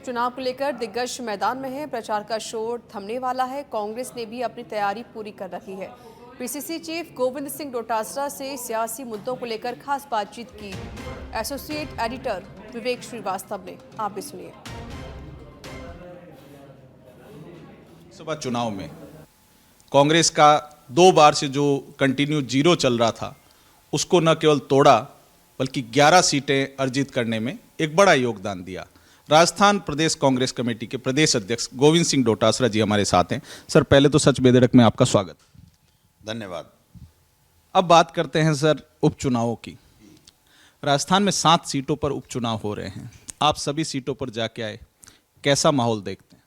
उपचुनाव को लेकर दिग्गज मैदान में है। प्रचार का शोर थमने वाला है। कांग्रेस ने भी अपनी तैयारी पूरी कर रखी है। पीसीसी चीफ गोविंद सिंह डोटासरा से सियासी मुद्दों को लेकर खास बातचीत की एसोसिएट एडिटर विवेक श्रीवास्तव ने। आप भी सुनिए। लोकसभा चुनाव में कांग्रेस का 2 बार से जो कंटिन्यू जीरो चल रहा था उसको न केवल तोड़ा बल्कि 11 सीटें अर्जित करने में एक बड़ा योगदान दिया। राजस्थान प्रदेश कांग्रेस कमेटी के प्रदेश अध्यक्ष गोविंद सिंह डोटासरा जी हमारे साथ हैं। सर, पहले तो सच बेधड़क में आपका स्वागत। धन्यवाद। अब बात करते हैं सर उपचुनावों की। राजस्थान में 7 सीटों पर उपचुनाव हो रहे हैं। आप सभी सीटों पर जाके आए, कैसा माहौल देखते हैं?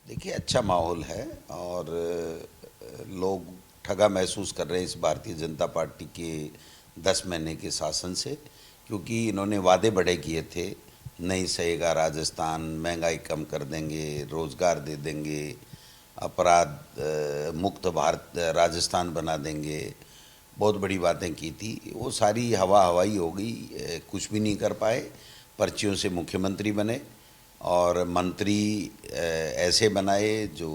देखिए, अच्छा माहौल है और लोग ठगा महसूस कर रहे हैं इस भारतीय जनता पार्टी के 10 महीने के शासन से, क्योंकि इन्होंने वादे बड़े किए थे। नहीं सहेगा राजस्थान, महंगाई कम कर देंगे, रोजगार दे देंगे, अपराध मुक्त भारत राजस्थान बना देंगे, बहुत बड़ी बातें की थी। वो सारी हवाई हो गई, कुछ भी नहीं कर पाए। पर्चियों से मुख्यमंत्री बने और मंत्री ऐसे बनाए जो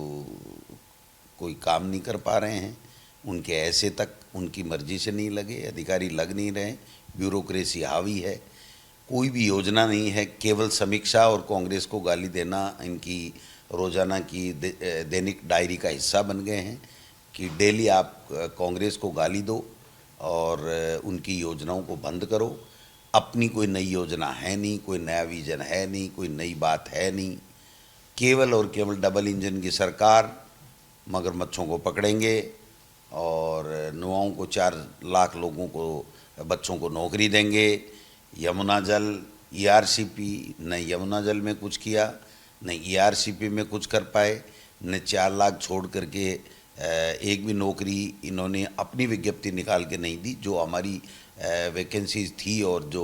कोई काम नहीं कर पा रहे हैं। उनके ऐसे तक उनकी मर्जी से नहीं लगे, अधिकारी लग नहीं रहे, ब्यूरोक्रेसी हावी है, कोई भी योजना नहीं है, केवल समीक्षा और कांग्रेस को गाली देना इनकी रोज़ाना की दैनिक डायरी का हिस्सा बन गए हैं कि डेली आप कांग्रेस को गाली दो और उनकी योजनाओं को बंद करो। अपनी कोई नई योजना है नहीं, कोई नया विजन है नहीं, कोई नई बात है नहीं। केवल और केवल डबल इंजन की सरकार, मगरमच्छों को पकड़ेंगे और युवाओं को 4 लाख लोगों को, बच्चों को नौकरी देंगे। यमुना जल, ईआरसीपी, न यमुना जल में कुछ किया, न ईआरसीपी में कुछ कर पाए, न 4 लाख छोड़ करके एक भी नौकरी इन्होंने अपनी विज्ञप्ति निकाल के नहीं दी। जो हमारी वैकेंसीज थी और जो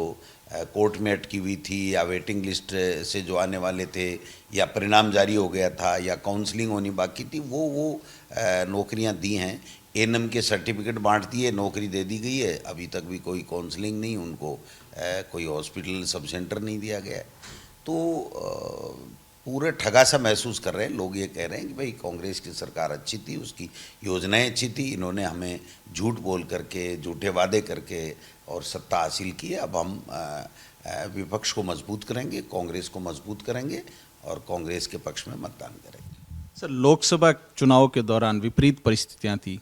कोर्ट में अटकी हुई थी या वेटिंग लिस्ट से जो आने वाले थे या परिणाम जारी हो गया था या काउंसलिंग होनी बाकी थी, वो नौकरियां दी हैं। एएनएम के सर्टिफिकेट बांट दिए, नौकरी दे दी गई है। अभी तक भी कोई काउंसलिंग नहीं, उनको कोई हॉस्पिटल सब सेंटर नहीं दिया गया है। तो पूरे ठगा सा महसूस कर रहे हैं लोग। ये कह रहे हैं कि भाई कांग्रेस की सरकार अच्छी थी, उसकी योजनाएं अच्छी थी, इन्होंने हमें झूठ बोल करके, झूठे वादे करके और सत्ता हासिल की है। अब हम विपक्ष को मजबूत करेंगे, कांग्रेस को मजबूत करेंगे और कांग्रेस के पक्ष में मतदान करेंगे। सर, लोकसभा चुनाव के दौरान विपरीत परिस्थितियां थी।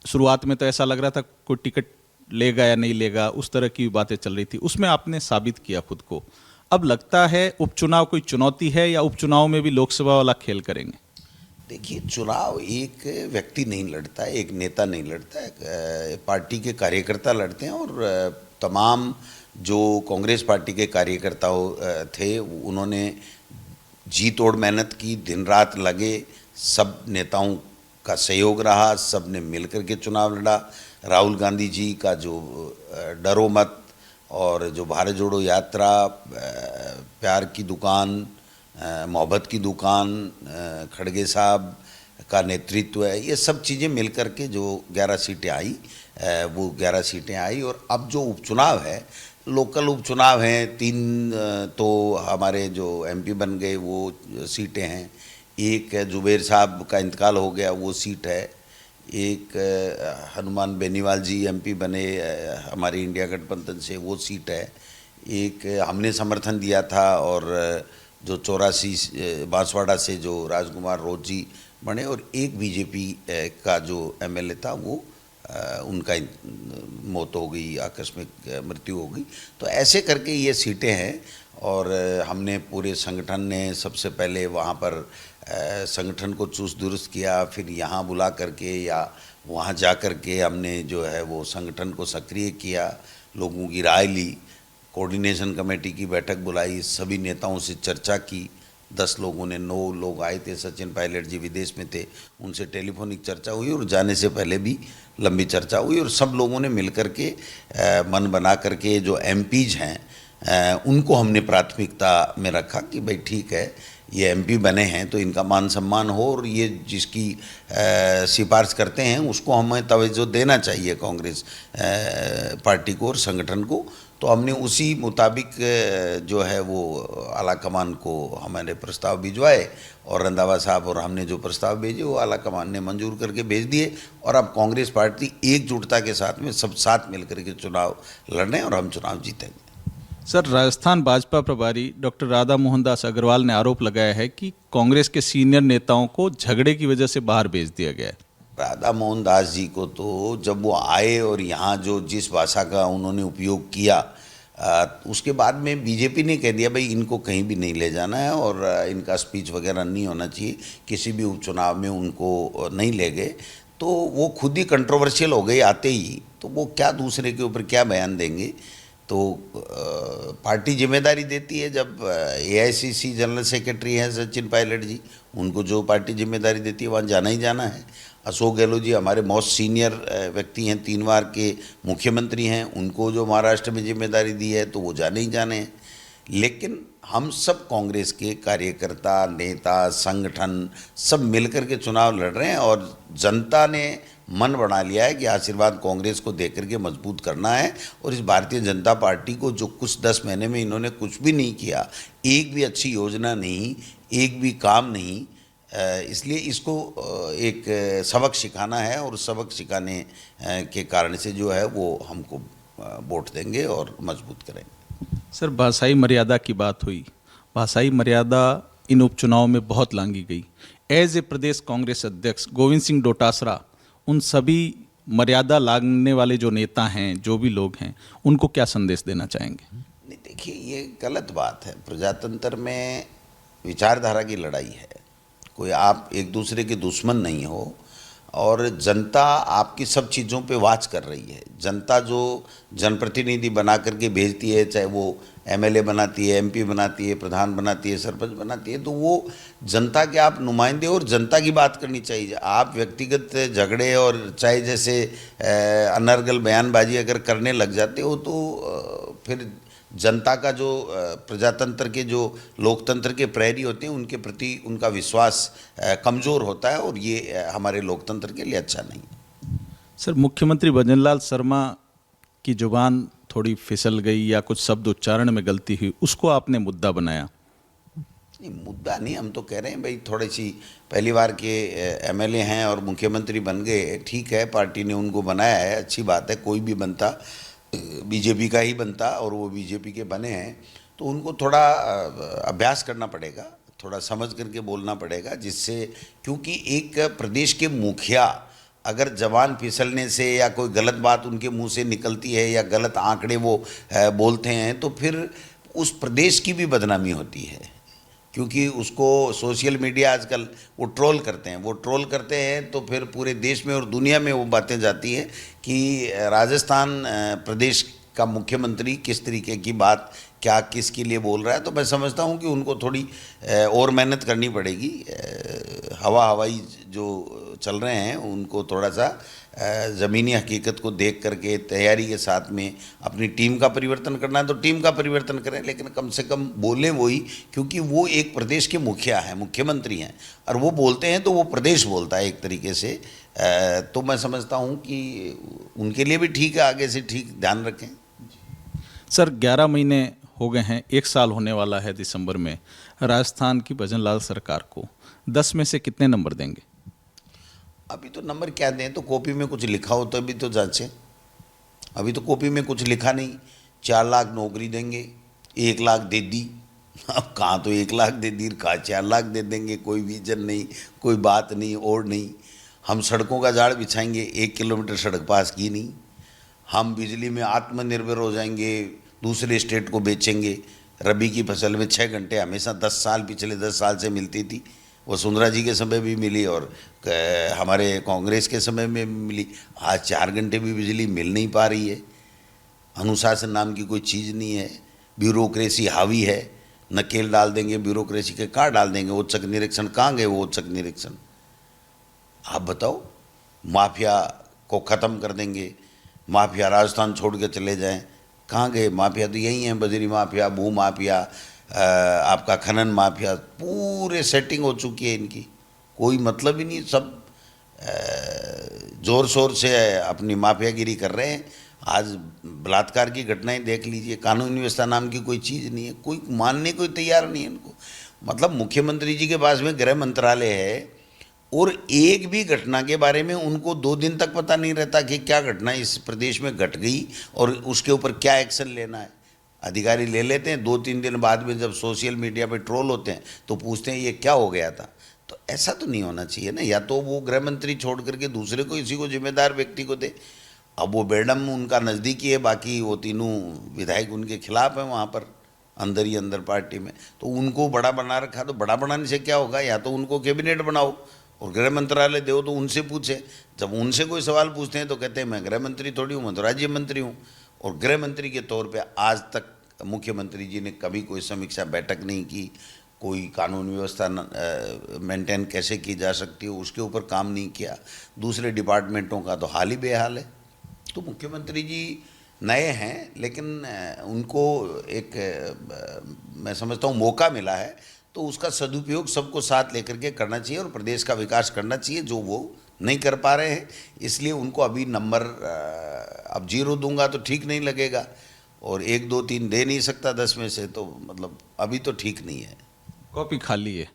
शुरुआत में तो ऐसा लग रहा था कोई टिकट लेगा या नहीं लेगा, उस तरह की बातें चल रही थी। उसमें आपने साबित किया खुद को। अब लगता है उपचुनाव कोई चुनौती है या उपचुनाव में भी लोकसभा वाला खेल करेंगे? देखिए, चुनाव एक व्यक्ति नहीं लड़ता है, एक नेता नहीं लड़ता है, पार्टी के कार्यकर्ता लड़ते हैं। और तमाम जो कांग्रेस पार्टी के कार्यकर्ता थे उन्होंने जी तोड़ मेहनत की, दिन रात लगे, सब नेताओं का सहयोग रहा, सब ने मिलकर के चुनाव लड़ा। राहुल गांधी जी का जो डरो मत और जो भारत जोड़ो यात्रा, प्यार की दुकान, मोहब्बत की दुकान, खड़गे साहब का नेतृत्व है, ये सब चीज़ें मिलकर के जो 11 सीटें आई, वो 11 सीटें आई। और अब जो उपचुनाव है, लोकल उपचुनाव हैं 3, तो हमारे जो एमपी बन गए वो सीटें हैं। एक जुबेर साहब का इंतकाल हो गया, वो सीट है। एक हनुमान बेनीवाल जी एमपी बने हमारी इंडिया गठबंधन से, वो सीट है। एक हमने समर्थन दिया था और जो 84 बांसवाड़ा से जो राजकुमार रोज जी बने, और एक बीजेपी का जो एमएलए था वो उनका मौत हो गई, आकस्मिक मृत्यु हो गई। तो ऐसे करके ये सीटें हैं और हमने पूरे संगठन ने सबसे पहले वहाँ पर संगठन को चुस्त दुरुस्त किया, फिर यहाँ बुला करके या वहाँ जा कर के हमने जो है वो संगठन को सक्रिय किया, लोगों की राय ली, कोऑर्डिनेशन कमेटी की बैठक बुलाई, सभी नेताओं से चर्चा की। 10 लोगों ने, 9 लोग आए थे, सचिन पायलट जी विदेश में थे, उनसे टेलीफोनिक चर्चा हुई और जाने से पहले भी लंबी चर्चा हुई। और सब लोगों ने मिल कर के मन बना करके जो एमपीज हैं उनको हमने प्राथमिकता में रखा कि भाई ठीक है, ये एमपी बने हैं तो इनका मान सम्मान हो और ये जिसकी सिफारिश करते हैं उसको हमें तवज्जो देना चाहिए कांग्रेस पार्टी को और संगठन को। तो हमने उसी मुताबिक जो है वो आला कमान को हमारे प्रस्ताव भिजवाए और रंधावा साहब और हमने जो प्रस्ताव भेजे वो आला कमान ने मंजूर करके भेज दिए। और अब कांग्रेस पार्टी एकजुटता के साथ में सब साथ मिलकर के चुनाव लड़ रहे हैं और हम चुनाव जीतेंगे। सर, राजस्थान भाजपा प्रभारी डॉक्टर राधा मोहन दास अग्रवाल ने आरोप लगाया है कि कांग्रेस के सीनियर नेताओं को झगड़े की वजह से बाहर भेज दिया गया है। राधा मोहन दास जी को तो जब वो आए और यहाँ जो जिस भाषा का उन्होंने उपयोग किया उसके बाद में बीजेपी ने कह दिया भाई इनको कहीं भी नहीं ले जाना है और इनका स्पीच वगैरह नहीं होना चाहिए, किसी भी उपचुनाव में उनको नहीं ले गए। तो वो खुद ही कंट्रोवर्शियल हो गई आते ही, तो वो क्या दूसरे के ऊपर क्या बयान देंगे। तो पार्टी जिम्मेदारी देती है, जब एआईसीसी जनरल सेक्रेटरी हैं सचिन पायलट जी, उनको जो पार्टी जिम्मेदारी देती है वहाँ जाना ही जाना है। अशोक गहलोत जी हमारे मोस्ट सीनियर व्यक्ति हैं, 3 बार के मुख्यमंत्री हैं, उनको जो महाराष्ट्र में जिम्मेदारी दी है तो वो जाने ही जाने हैं। लेकिन हम सब कांग्रेस के कार्यकर्ता, नेता, संगठन सब मिलकर के चुनाव लड़ रहे हैं और जनता ने मन बना लिया है कि आशीर्वाद कांग्रेस को देकर के मजबूत करना है। और इस भारतीय जनता पार्टी को जो कुछ 10 महीने में इन्होंने कुछ भी नहीं किया, एक भी अच्छी योजना नहीं, एक भी काम नहीं, इसलिए इसको एक सबक सिखाना है और सबक सिखाने के कारण से जो है वो हमको वोट देंगे और मजबूत करेंगे। सर, भाषाई मर्यादा की बात हुई। भाषाई मर्यादा इन उपचुनाव में बहुत लांघी गई। एज ए प्रदेश कांग्रेस अध्यक्ष गोविंद सिंह डोटासरा उन सभी मर्यादा लांघने वाले जो नेता हैं, जो भी लोग हैं, उनको क्या संदेश देना चाहेंगे? नहीं, देखिए ये गलत बात है। प्रजातंत्र में विचारधारा की लड़ाई है, कोई आप एक दूसरे के दुश्मन नहीं हो और जनता आपकी सब चीज़ों पे वाच कर रही है। जनता जो जनप्रतिनिधि बना करके भेजती है, चाहे वो एमएलए बनाती है, एमपी बनाती है, प्रधान बनाती है, सरपंच बनाती है, तो वो जनता के आप नुमाइंदे और जनता की बात करनी चाहिए। आप व्यक्तिगत झगड़े और चाहे जैसे अनर्गल बयानबाजी अगर करने लग जाते हो तो फिर जनता का जो प्रजातंत्र के जो लोकतंत्र के प्रहरी होते हैं उनके प्रति उनका विश्वास कमज़ोर होता है और ये हमारे लोकतंत्र के लिए अच्छा नहीं। सर, मुख्यमंत्री भजनलाल शर्मा की जुबान थोड़ी फिसल गई या कुछ शब्द उच्चारण में गलती हुई, उसको आपने मुद्दा बनाया। नहीं, मुद्दा नहीं, हम तो कह रहे हैं भाई थोड़ी सी पहली बार के एमएलए हैं और मुख्यमंत्री बन गए, ठीक है, पार्टी ने उनको बनाया है, अच्छी बात है। कोई भी बनता बीजेपी का ही बनता और वो बीजेपी के बने हैं, तो उनको थोड़ा अभ्यास करना पड़ेगा, थोड़ा समझ करके बोलना पड़ेगा, जिससे क्योंकि एक प्रदेश के मुखिया अगर जवान फिसलने से या कोई गलत बात उनके मुंह से निकलती है या गलत आंकड़े वो बोलते हैं तो फिर उस प्रदेश की भी बदनामी होती है। क्योंकि उसको सोशल मीडिया आजकल वो ट्रोल करते हैं तो फिर पूरे देश में और दुनिया में वो बातें जाती है कि राजस्थान प्रदेश का मुख्यमंत्री किस तरीके की बात क्या किसके लिए बोल रहा है। तो मैं समझता हूँ कि उनको थोड़ी और मेहनत करनी पड़ेगी। हवाई जो चल रहे हैं उनको थोड़ा सा ज़मीनी हकीकत को देख करके तैयारी के साथ में अपनी टीम का परिवर्तन करना है तो टीम का परिवर्तन करें, लेकिन कम से कम बोलें वही, क्योंकि वो एक प्रदेश के मुखिया हैं, मुख्यमंत्री हैं और वो बोलते हैं तो वो प्रदेश बोलता है एक तरीके से। तो मैं समझता हूँ कि उनके लिए भी ठीक है, आगे से ठीक ध्यान रखें। सर, 11 महीने हो गए हैं, 1 साल होने वाला है दिसंबर में। राजस्थान की भजनलाल सरकार को 10 में से कितने नंबर देंगे? अभी तो नंबर क्या दें, तो कॉपी में कुछ लिखा हो तो अभी तो जांचें। अभी तो कॉपी में कुछ लिखा नहीं। 4 लाख नौकरी देंगे, 1 लाख दे दी। अब कहाँ तो 1 लाख दे दी, कहाँ 4 लाख दे देंगे, कोई विजन नहीं, कोई बात नहीं और नहीं। हम सड़कों का जाड़ बिछाएंगे, 1 किलोमीटर सड़क पास की नहीं। हम बिजली में आत्मनिर्भर हो जाएंगे, दूसरे स्टेट को बेचेंगे। रबी की फसल में 6 घंटे हमेशा 10 साल पिछले 10 साल से मिलती थी, वसुंधरा जी के समय भी मिली और हमारे कांग्रेस के समय में मिली। आज 4 घंटे भी बिजली मिल नहीं पा रही है। अनुशासन नाम की कोई चीज़ नहीं है, ब्यूरोक्रेसी हावी है। नकेल डाल देंगे ब्यूरोक्रेसी के, कहाँ डाल देंगे? औचक निरीक्षण कहाँ गए वो औचक निरीक्षण? आप बताओ। माफिया को ख़त्म कर देंगे, माफिया राजस्थान छोड़ के चले जाएं, कहाँ गए? माफिया तो यही हैं, बजरी माफिया, भू माफिया, आपका खनन माफिया, पूरे सेटिंग हो चुकी है इनकी, कोई मतलब ही नहीं। सब ज़ोर शोर से अपनी माफियागिरी कर रहे हैं। आज बलात्कार की घटनाएं देख लीजिए, कानून व्यवस्था नाम की कोई चीज़ नहीं है, कोई मानने को तैयार नहीं है इनको। मतलब मुख्यमंत्री जी के पास में गृह मंत्रालय है और एक भी घटना के बारे में उनको 2 दिन तक पता नहीं रहता कि क्या घटना इस प्रदेश में घट गई और उसके ऊपर क्या एक्शन लेना है। अधिकारी ले लेते हैं, 2-3 दिन बाद में जब सोशल मीडिया पे ट्रोल होते हैं तो पूछते हैं ये क्या हो गया था। तो ऐसा तो नहीं होना चाहिए ना, या तो वो गृह मंत्री छोड़ करके दूसरे को, इसी को जिम्मेदार व्यक्ति को दे। अब वो मैडम उनका नज़दीकी है, बाकी वो तीनों विधायक उनके खिलाफ हैं वहाँ पर अंदर ही अंदर पार्टी में, तो उनको बड़ा बना रखा। तो बड़ा बनाने से क्या होगा, या तो उनको कैबिनेट बनाओ और गृह मंत्रालय दो, तो उनसे पूछे। जब उनसे कोई सवाल पूछते हैं तो कहते हैं मैं गृह मंत्री थोड़ी हूँ, मैं तो राज्य मंत्री हूँ। और गृह मंत्री के तौर पे आज तक मुख्यमंत्री जी ने कभी कोई समीक्षा बैठक नहीं की, कोई कानून व्यवस्था मेंटेन कैसे की जा सकती है उसके ऊपर काम नहीं किया। दूसरे डिपार्टमेंटों का तो हाल ही बेहाल है। तो मुख्यमंत्री जी नए हैं, लेकिन उनको एक मैं समझता हूँ मौका मिला है, तो उसका सदुपयोग सबको साथ लेकर के करना चाहिए और प्रदेश का विकास करना चाहिए, जो वो नहीं कर पा रहे हैं। इसलिए उनको अभी नंबर अब 0 दूंगा तो ठीक नहीं लगेगा, और 1, 2, 3 दे नहीं सकता 10 में से, तो मतलब अभी तो ठीक नहीं है। कॉपी खाली है।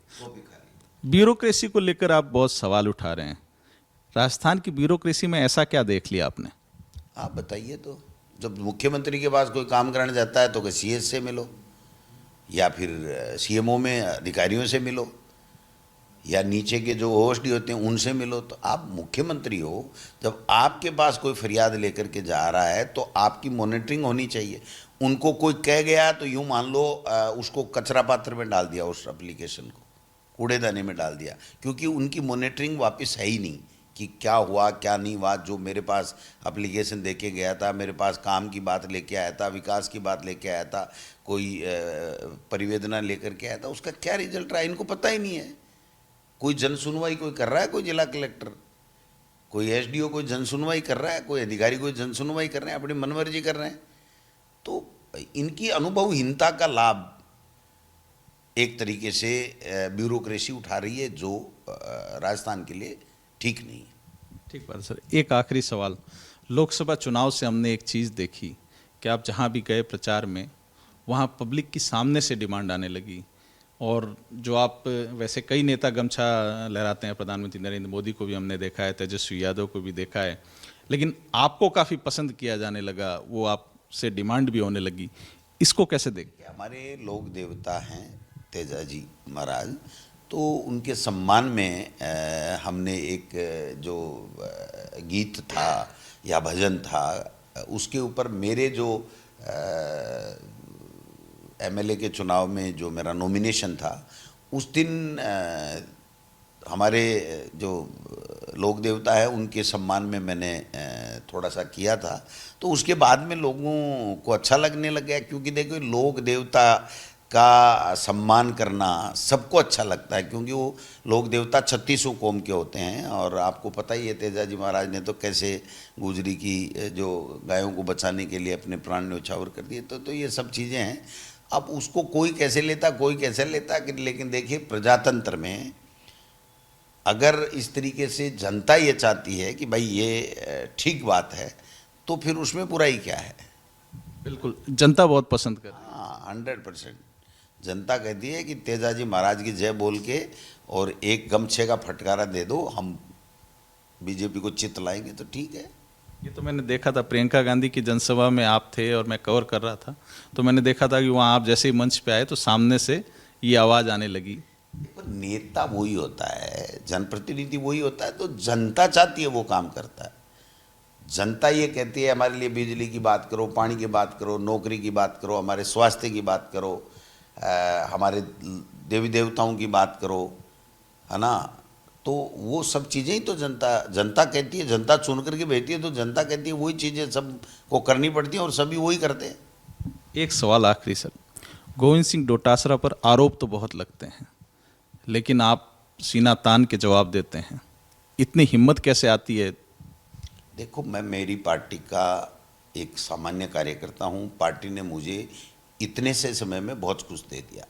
ब्यूरोक्रेसी को लेकर आप बहुत सवाल उठा रहे हैं। राजस्थान की ब्यूरोक्रेसी में ऐसा क्या देख लिया आपने? आप बताइए। तो जब मुख्यमंत्री के पास कोई काम कराने जाता है तो CS से मिलो, या फिर CMO में अधिकारियों से मिलो, या नीचे के जो OSD होते हैं उनसे मिलो। तो आप मुख्यमंत्री हो, जब आपके पास कोई फरियाद लेकर के जा रहा है तो आपकी मॉनिटरिंग होनी चाहिए। उनको कोई कह गया तो यूँ मान लो उसको कचरा पात्र में डाल दिया, उस एप्लीकेशन को कूड़ेदानी में डाल दिया, क्योंकि उनकी मॉनिटरिंग वापस है ही नहीं कि क्या हुआ क्या नहीं हुआ। जो मेरे पास एप्लीकेशन दे के गया था, मेरे पास काम की बात लेके आया था, विकास की बात लेके आया था, कोई परिवेदना लेकर के आया था, उसका क्या रिजल्ट रहा इनको पता ही नहीं है। कोई जन सुनवाई कोई कर रहा है, कोई जिला कलेक्टर, कोई SDO कोई जन सुनवाई कर रहा है, कोई अधिकारी कोई जन सुनवाई कर रहे हैं, अपनी मनमर्जी कर रहे हैं। तो इनकी अनुभवहीनता का लाभ एक तरीके से ब्यूरोक्रेसी उठा रही है, जो राजस्थान के लिए ठीक नहीं है। ठीक बात सर। एक आखिरी सवाल, लोकसभा चुनाव से हमने एक चीज़ देखी कि आप जहाँ भी गए प्रचार में, वहाँ पब्लिक की सामने से डिमांड आने लगी, और जो आप वैसे कई नेता गमछा लहराते हैं, प्रधानमंत्री नरेंद्र मोदी को भी हमने देखा है, तेजस्वी यादव को भी देखा है, लेकिन आपको काफ़ी पसंद किया जाने लगा, वो आपसे डिमांड भी होने लगी। इसको कैसे देखते हैं? हमारे लोक देवता हैं तेजाजी महाराज, तो उनके सम्मान में हमने एक जो गीत था या भजन था, उसके ऊपर मेरे जो MLA के चुनाव में जो मेरा नॉमिनेशन था, उस दिन हमारे जो लोक देवता है उनके सम्मान में मैंने थोड़ा सा किया था। तो उसके बाद में लोगों को अच्छा लगने लग गया, क्योंकि देखो लोक देवता का सम्मान करना सबको अच्छा लगता है, क्योंकि वो लोक देवता 36 कौम के होते हैं। और आपको पता ही है तेजाजी महाराज ने तो कैसे गुजरी की जो गायों को बचाने के लिए अपने प्राण न्यौछावर कर दिए। तो ये सब चीज़ें हैं। अब उसको कोई कैसे लेता, कोई कैसे लेता, लेकिन देखिए प्रजातंत्र में अगर इस तरीके से जनता ये चाहती है कि भाई ये ठीक बात है, तो फिर उसमें बुराई क्या है। बिल्कुल, जनता बहुत पसंद कर रही है। हाँ, 100% जनता कहती है कि तेजाजी महाराज की जय बोल के और एक गमछे का फटकारा दे दो, हम बीजेपी को चित लाएंगे, तो ठीक है। ये तो मैंने देखा था, प्रियंका गांधी की जनसभा में आप थे और मैं कवर कर रहा था, तो मैंने देखा था कि वहाँ आप जैसे ही मंच पे आए तो सामने से ये आवाज़ आने लगी। नेता वही होता है, जनप्रतिनिधि वही होता है, तो जनता चाहती है वो काम करता है। जनता ये कहती है हमारे लिए बिजली की बात करो, पानी की बात करो, नौकरी की बात करो, हमारे स्वास्थ्य की बात करो, हमारे देवी देवताओं की बात करो, है ना। तो वो सब चीज़ें ही तो जनता कहती है, जनता चुन करके भेजती है, तो जनता कहती है वही चीज़ें सबको करनी पड़ती हैं और सभी वही करते हैं। एक सवाल आखिरी सर, गोविंद सिंह डोटासरा पर आरोप तो बहुत लगते हैं, लेकिन आप सीना तान के जवाब देते हैं, इतनी हिम्मत कैसे आती है? देखो, मैं मेरी पार्टी का एक सामान्य कार्यकर्ता हूँ। पार्टी ने मुझे इतने से समय में बहुत कुछ दे दिया।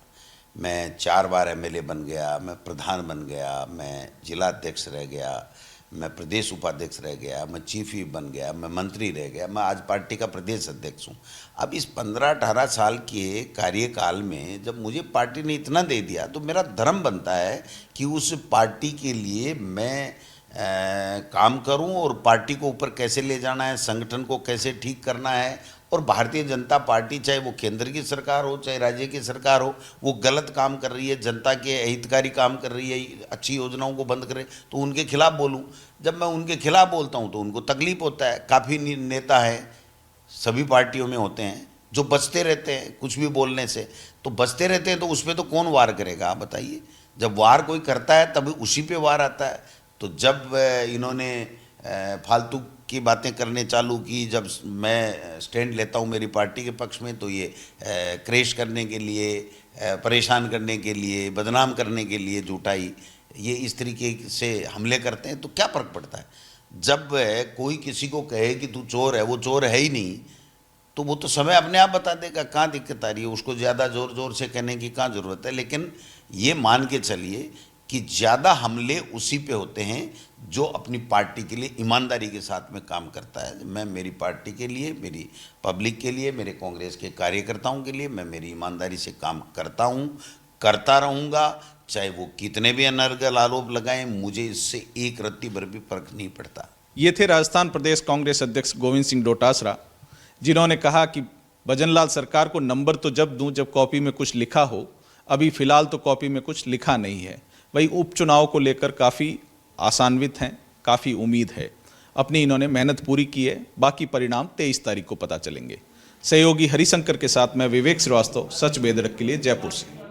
मैं 4 बार MLA बन गया, मैं प्रधान बन गया, मैं जिला अध्यक्ष रह गया, मैं प्रदेश उपाध्यक्ष रह गया, मैं चीफ व्हिप बन गया, मैं मंत्री रह गया, मैं आज पार्टी का प्रदेश अध्यक्ष हूँ। अब इस 15-18 साल के कार्यकाल में जब मुझे पार्टी ने इतना दे दिया तो मेरा धर्म बनता है कि उस पार्टी के लिए मैं काम करूं और पार्टी को ऊपर कैसे ले जाना है, संगठन को कैसे ठीक करना है। और भारतीय जनता पार्टी, चाहे वो केंद्र की सरकार हो चाहे राज्य की सरकार हो, वो गलत काम कर रही है, जनता के हितकारी काम कर रही है, अच्छी योजनाओं को बंद करे तो उनके खिलाफ बोलूं। जब मैं उनके खिलाफ बोलता हूं तो उनको तकलीफ होता है। काफ़ी नेता हैं, सभी पार्टियों में होते हैं, जो बचते रहते हैं कुछ भी बोलने से, तो बचते रहते हैं, तो उस पर तो कौन वार करेगा आप बताइए। जब वार कोई करता है तभी उसी पे वार आता है। तो जब इन्होंने फालतू की बातें करने चालू की, जब मैं स्टैंड लेता हूँ मेरी पार्टी के पक्ष में, तो ये क्रेश करने के लिए, परेशान करने के लिए, बदनाम करने के लिए झूठाई, ये इस तरीके से हमले करते हैं। तो क्या फ़र्क पड़ता है जब कोई किसी को कहे कि तू चोर है, वो चोर है ही नहीं, तो वो तो समय अपने आप बता देगा कहाँ दिक्कत आ रही है। उसको ज़्यादा ज़ोर ज़ोर से कहने की कहाँ ज़रूरत है। लेकिन ये मान के चलिए कि ज़्यादा हमले उसी पे होते हैं जो अपनी पार्टी के लिए ईमानदारी के साथ में काम करता है। मैं मेरी पार्टी के लिए, मेरी पब्लिक के लिए, मेरे कांग्रेस के कार्यकर्ताओं के लिए मैं मेरी ईमानदारी से काम करता हूँ, करता रहूँगा। चाहे वो कितने भी अनर्गल आरोप लगाएं, मुझे इससे एक रत्ती भर भी फर्क नहीं पड़ता। ये थे राजस्थान प्रदेश कांग्रेस अध्यक्ष गोविंद सिंह डोटासरा, जिन्होंने कहा कि भजनलाल सरकार को नंबर तो जब दूं जब कॉपी में कुछ लिखा हो, अभी फिलहाल तो कॉपी में कुछ लिखा नहीं है। वही उपचुनाव को लेकर काफ़ी आशान्वित हैं, काफ़ी उम्मीद है। अपनी इन्होंने मेहनत पूरी की है, बाकी परिणाम 23 तारीख को पता चलेंगे। सहयोगी हरिशंकर के साथ मैं विवेक श्रीवास्तव, सच बेदरक के लिए जयपुर से।